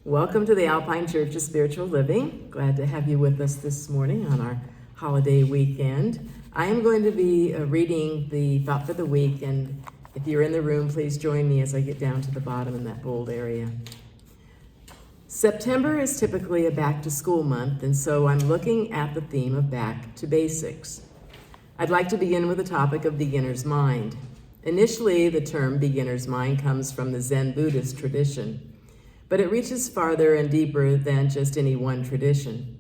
Welcome to the Alpine Church of Spiritual Living. Glad to have you with us this morning on our holiday weekend. I am going to be reading the Thought for the Week, and if you're in the room, please join me as I get down to the bottom in that bold area. September is typically a back-to-school month, and so I'm looking at the theme of back to basics. I'd like to begin with the topic of beginner's mind. Initially, the term beginner's mind comes from the Zen Buddhist tradition, but it reaches farther and deeper than just any one tradition.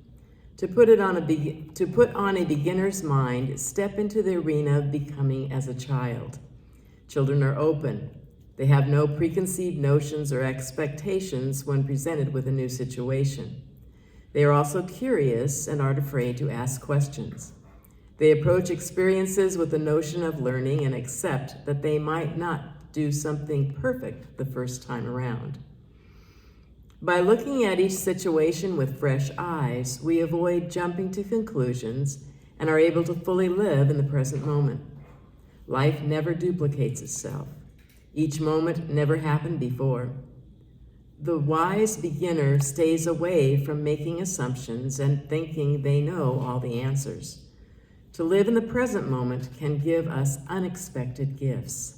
To put on a beginner's mind, step into the arena of becoming as a child. Children are open. They have no preconceived notions or expectations when presented with a new situation. They are also curious and aren't afraid to ask questions. They approach experiences with the notion of learning and accept that they might not do something perfect the first time around. By looking at each situation with fresh eyes, we avoid jumping to conclusions and are able to fully live in the present moment. Life never duplicates itself. Each moment never happened before. The wise beginner stays away from making assumptions and thinking they know all the answers. To live in the present moment can give us unexpected gifts.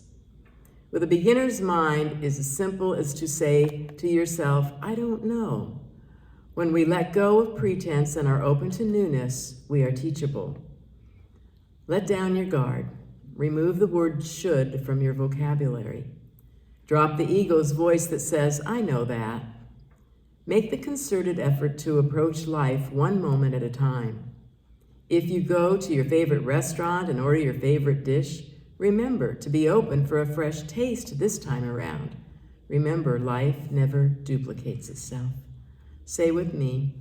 With a beginner's mind is as simple as to say to yourself, I don't know. When we let go of pretense and are open to newness, we are teachable. Let down your guard. Remove the word should from your vocabulary. Drop the ego's voice that says, I know that. Make the concerted effort to approach life one moment at a time. If you go to your favorite restaurant and order your favorite dish, remember to be open for a fresh taste this time around. Remember, life never duplicates itself. Say with me,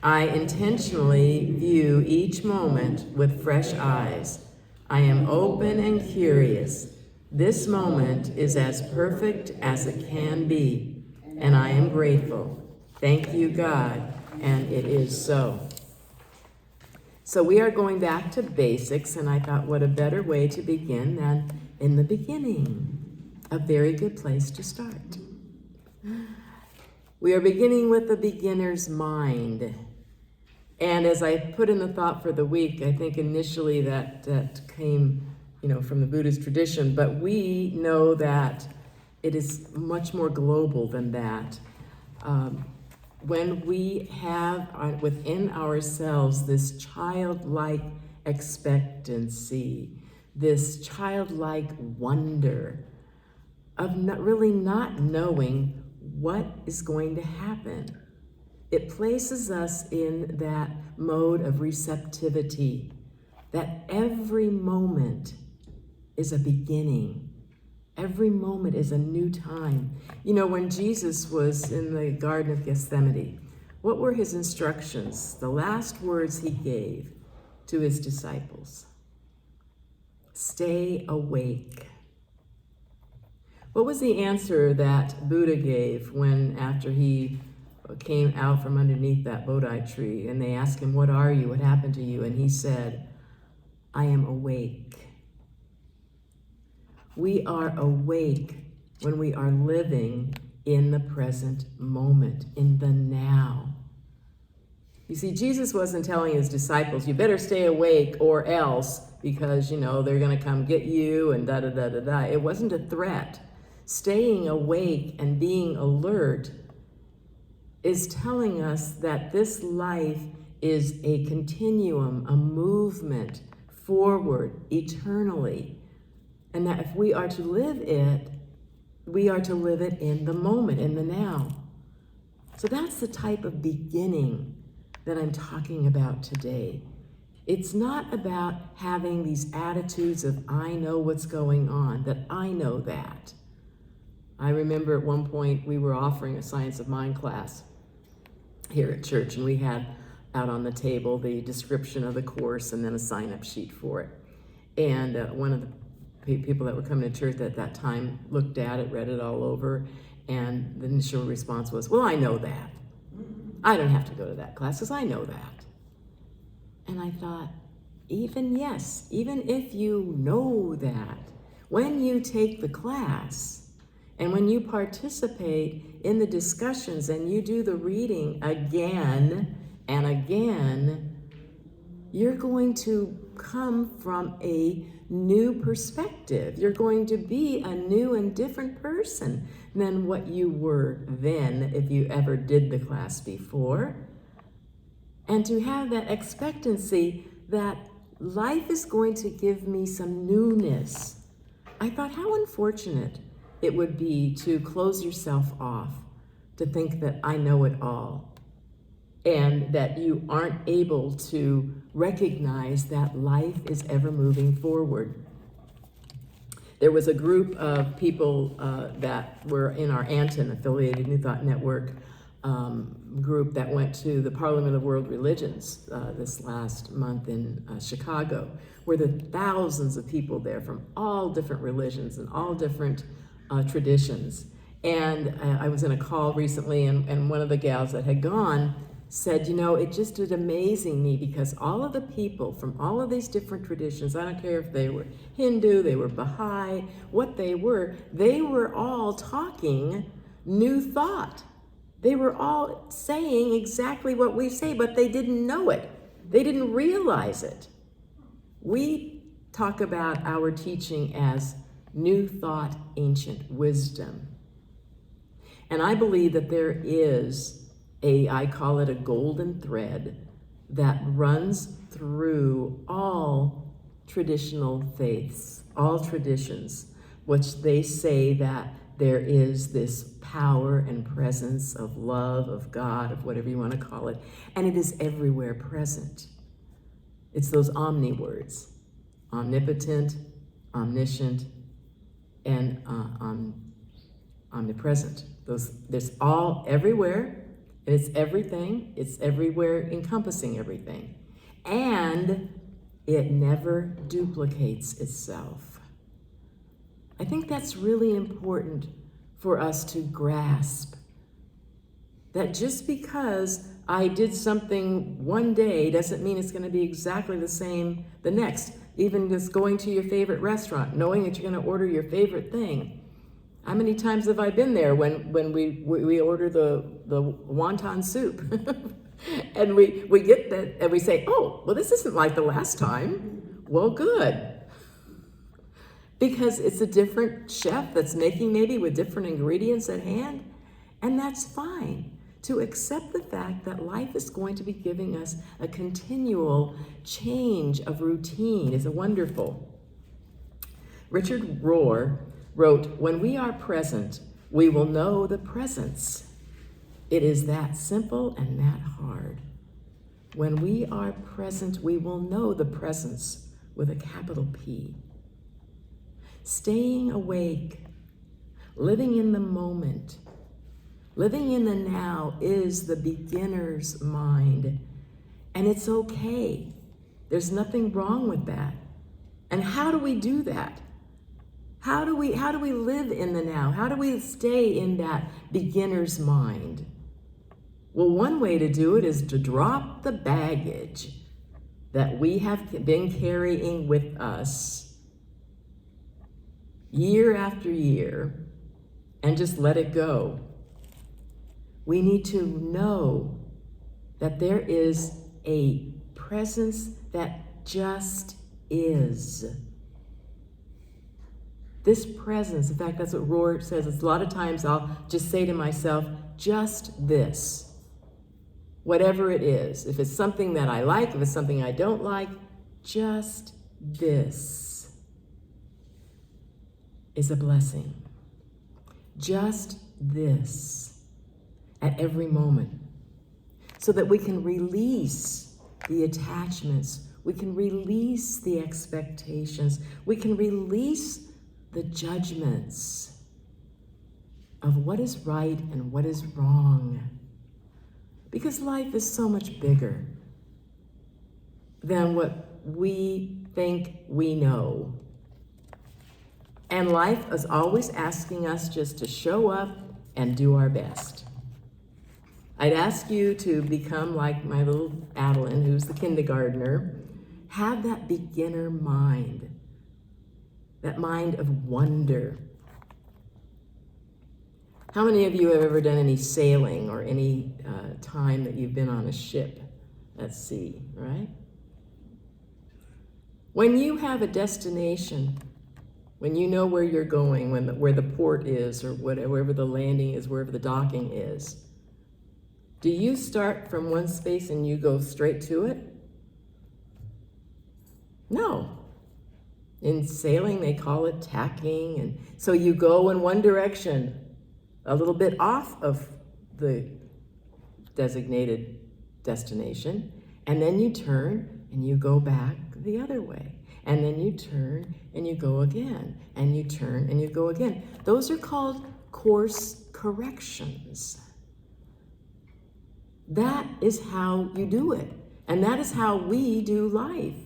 I intentionally view each moment with fresh eyes. I am open and curious. This moment is as perfect as it can be, and I am grateful. Thank you, God, and it is so. So we are going back to basics, and I thought what a better way to begin than in the beginning. A very good place to start. We are beginning with the beginner's mind. And as I put in the thought for the week, I think initially that came, from the Buddhist tradition, but we know that it is much more global than that. When we have within ourselves this childlike expectancy, this childlike wonder of really not knowing what is going to happen, it places us in that mode of receptivity, that every moment is a beginning. Every moment is a new time. When Jesus was in the Garden of Gethsemane, what were his instructions? The last words he gave to his disciples. Stay awake. What was the answer that Buddha gave when, after he came out from underneath that Bodhi tree, and they asked him, what are you? What happened to you? And he said, I am awake. We are awake when we are living in the present moment, in the now. You see, Jesus wasn't telling his disciples, you better stay awake or else, because, they're going to come get you and da-da-da-da-da. It wasn't a threat. Staying awake and being alert is telling us that this life is a continuum, a movement forward eternally. And that if we are to live it, we are to live it in the moment, in the now. So that's the type of beginning that I'm talking about today. It's not about having these attitudes of, I know what's going on, that I know that. I remember at one point we were offering a Science of Mind class here at church, and we had out on the table the description of the course and then a sign-up sheet for it. And one of the people that were coming to church at that time looked at it, read it all over, and the initial response was, well, I know that. I don't have to go to that class because I know that. And I thought, even if you know that, when you take the class, And when you participate in the discussions and you do the reading again and again, you're going to come from a new perspective. You're going to be a new and different person than what you were then, if you ever did the class before. And to have that expectancy that life is going to give me some newness. I thought how unfortunate it would be to close yourself off, to think that I know it all, and that you aren't able to recognize that life is ever moving forward. There was a group of people that were in our Anton affiliated New Thought Network group that went to the Parliament of World Religions this last month in Chicago, where there were thousands of people there from all different religions and all different traditions. And I was in a call recently, and one of the gals that had gone said, you know, it just did amazing me because all of the people from all of these different traditions, I don't care if they were Hindu, they were Baha'i, what they were all talking new thought. They were all saying exactly what we say, but they didn't know it. They didn't realize it. We talk about our teaching as new thought, ancient wisdom. And I believe that there is I call it a golden thread that runs through all traditional faiths, all traditions, which they say that there is this power and presence of love, of God, of whatever you want to call it, and it is everywhere present. It's those omni words, omnipotent, omniscient, and omnipresent. There's all everywhere. It's everything, it's everywhere, encompassing everything. And it never duplicates itself. I think that's really important for us to grasp. That just because I did something one day doesn't mean it's going to be exactly the same the next. Even just going to your favorite restaurant, knowing that you're going to order your favorite thing. How many times have I been there when we order the wonton soup and we get that and we say, oh, well, this isn't like the last time. Well, good. Because it's a different chef that's making maybe with different ingredients at hand. And that's fine. To accept the fact that life is going to be giving us a continual change of routine is wonderful. Richard Rohr wrote, when we are present, we will know the presence. It is that simple and that hard. When we are present, we will know the presence with a capital P. Staying awake, living in the moment, living in the now is the beginner's mind. And it's okay. There's nothing wrong with that. And how do we do that? How do we live in the now? How do we stay in that beginner's mind? Well, one way to do it is to drop the baggage that we have been carrying with us year after year and just let it go. We need to know that there is a presence that just is. This presence, in fact, that's what Rohr says. It's a lot of times I'll just say to myself, just this. Whatever it is. If it's something that I like, if it's something I don't like, just this is a blessing. Just this at every moment. So that we can release the attachments. We can release the expectations. We can release the judgments of what is right and what is wrong. Because life is so much bigger than what we think we know. And life is always asking us just to show up and do our best. I'd ask you to become like my little Adeline, who's the kindergartner. Have that beginner mind. That mind of wonder. How many of you have ever done any sailing or any time that you've been on a ship at sea, right? When you have a destination, when you know where you're going, where the port is, or wherever the landing is, wherever the docking is, do you start from one space and you go straight to it? No. In sailing, they call it tacking, and so you go in one direction, a little bit off of the designated destination, and then you turn and you go back the other way. And then you turn and you go again, and you turn and you go again. Those are called course corrections. That is how you do it. And that is how we do life,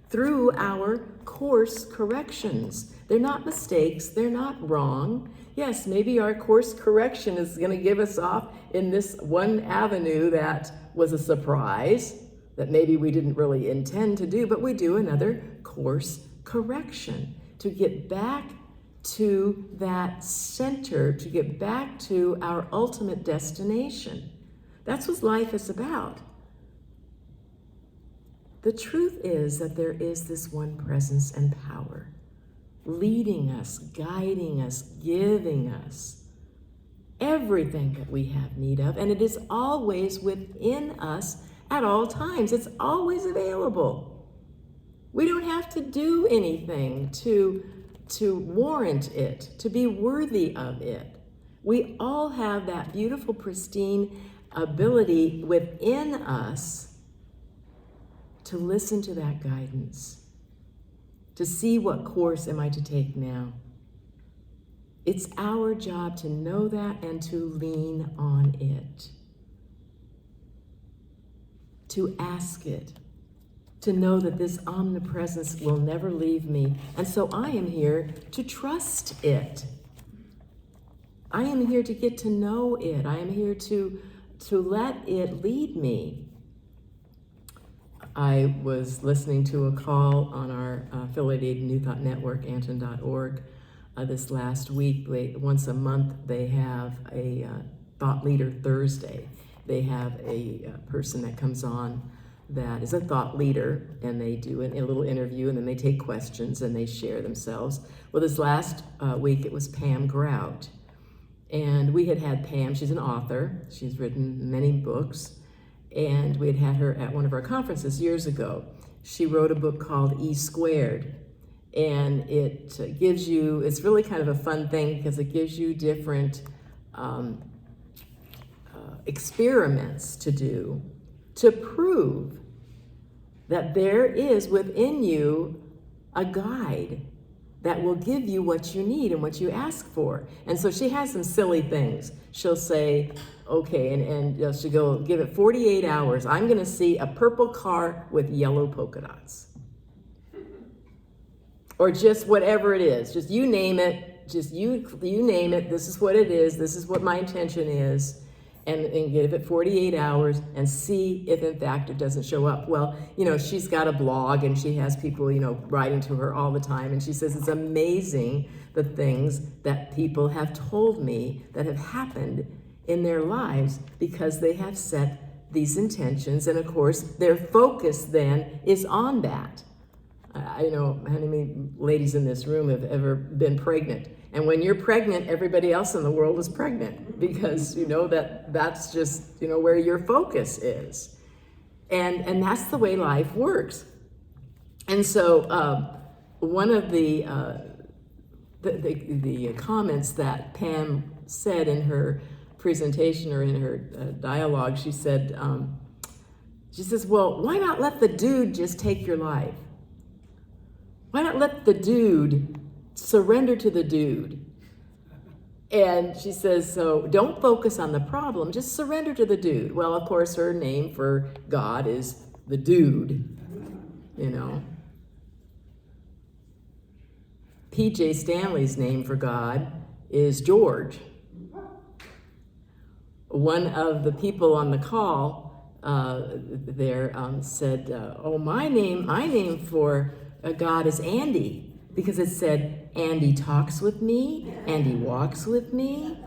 through our course corrections. They're not mistakes, they're not wrong. Yes, maybe our course correction is going to give us off in this one avenue that was a surprise, that maybe we didn't really intend to do, but we do another course correction to get back to that center, to get back to our ultimate destination. That's what life is about. The truth is that there is this one presence and power leading us, guiding us, giving us everything that we have need of, and it is always within us at all times. It's always available. We don't have to do anything to warrant it, to be worthy of it. We all have that beautiful, pristine ability within us to listen to that guidance, to see what course am I to take now. It's our job to know that and to lean on it, to ask it, to know that this omnipresence will never leave me. And so I am here to trust it. I am here to get to know it. I am here to let it lead me. I was listening to a call on our affiliated New Thought Network, Anton.org, this last week. Once a month, they have a Thought Leader Thursday. They have a person that comes on that is a thought leader, and they do a little interview, and then they take questions and they share themselves. Well, this last week, it was Pam Grout. And we had Pam, she's an author, she's written many books, and we had her at one of our conferences years ago. She wrote a book called E Squared, and it gives you, it's really kind of a fun thing because it gives you different experiments to do to prove that there is within you a guide that will give you what you need and what you ask for. And so she has some silly things. She'll say, okay, and she'll go, give it 48 hours. I'm gonna see a purple car with yellow polka dots. Or just whatever it is, just you name it, just you name it, this is what it is, this is what my intention is, and give it 48 hours and see if in fact it doesn't show up. Well, she's got a blog and she has people, writing to her all the time, and she says it's amazing the things that people have told me that have happened in their lives because they have set these intentions, and of course their focus then is on that. I know how many ladies in this room have ever been pregnant. And when you're pregnant, everybody else in the world is pregnant because that's just, where your focus is. And that's the way life works. And so one of the comments that Pam said in her presentation or in her dialogue, she says, well, why not let the dude just take your life? Why not let the dude surrender to the dude? And she says, so don't focus on the problem, just surrender to the dude. Well, of course, her name for God is the dude, P.J. Stanley's name for God is George. One of the people on the call there said, oh, my name for God is Andy, because it said, Andy talks with me, Andy walks with me.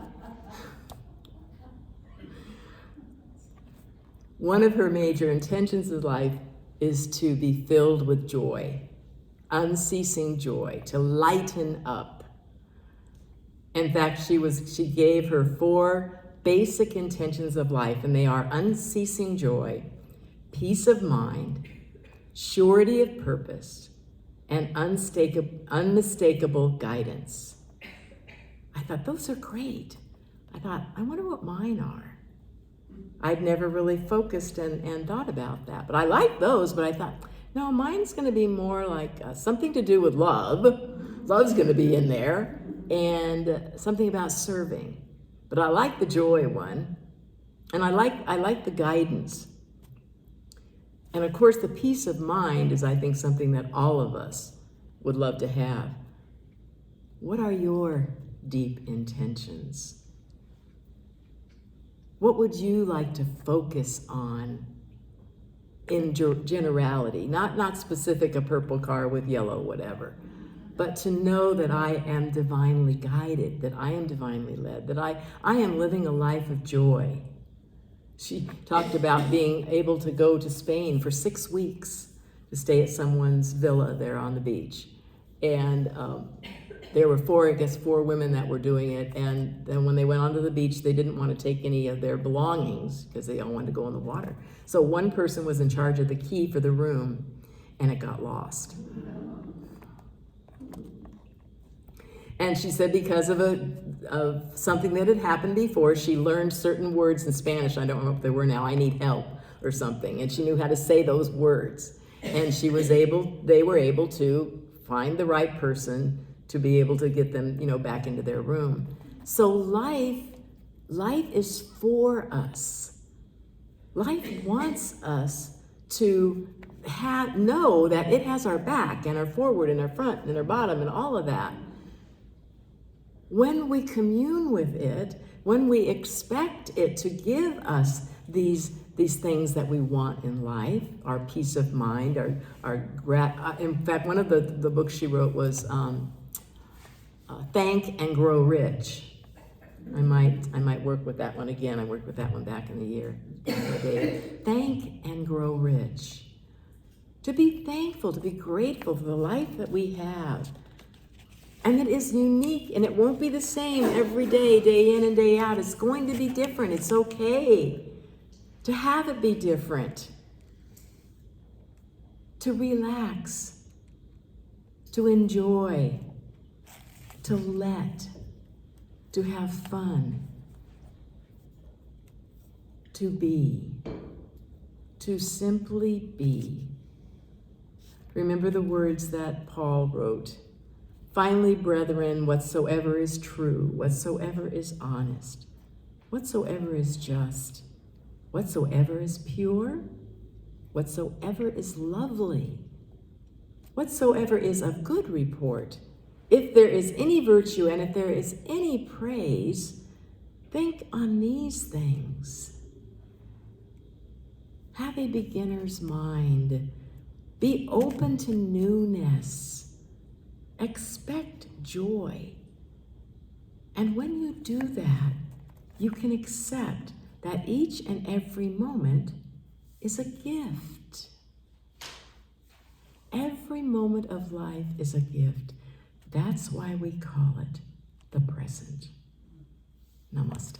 One of her major intentions of life is to be filled with joy, unceasing joy, to lighten up. In fact, she gave her 4 basic intentions of life, and they are unceasing joy, peace of mind, surety of purpose, and unmistakable guidance. I thought, those are great. I thought, I wonder what mine are. I'd never really focused and thought about that. But I like those, but I thought, no, mine's going to be more like something to do with love. Love's going to be in there. And something about serving. But I like the joy one. And I like the guidance. And of course, the peace of mind is, I think, something that all of us would love to have. What are your deep intentions? What would you like to focus on in generality? Not specific, a purple car with yellow, whatever. But to know that I am divinely guided, that I am divinely led, that I am living a life of joy. She talked about being able to go to Spain for 6 weeks to stay at someone's villa there on the beach. And there were 4 women that were doing it. And then when they went onto the beach, they didn't want to take any of their belongings because they all wanted to go in the water. So one person was in charge of the key for the room, and it got lost. And she said because of something that had happened before, she learned certain words in Spanish. I don't know if they were now, I need help or something. And she knew how to say those words. And they were able to find the right person to be able to get them, back into their room. So life is for us. Life wants us to know that it has our back and our forward and our front and our bottom and all of that. When we commune with it, when we expect it to give us these things that we want in life, our peace of mind, in fact, one of the books she wrote was Thank and Grow Rich. I might work with that one again. I worked with that one back in the year. Thank and grow rich. To be thankful, to be grateful for the life that we have. And it is unique, and it won't be the same every day, day in and day out. It's going to be different. It's okay to have it be different. To relax, to enjoy, to to have fun, to be, to simply be. Remember the words that Paul wrote. Finally, brethren, whatsoever is true, whatsoever is honest, whatsoever is just, whatsoever is pure, whatsoever is lovely, whatsoever is of good report, if there is any virtue and if there is any praise, think on these things. Have a beginner's mind. Be open to newness. Expect joy. And when you do that, you can accept that each and every moment is a gift. Every moment of life is a gift. That's why we call it the present. Namaste.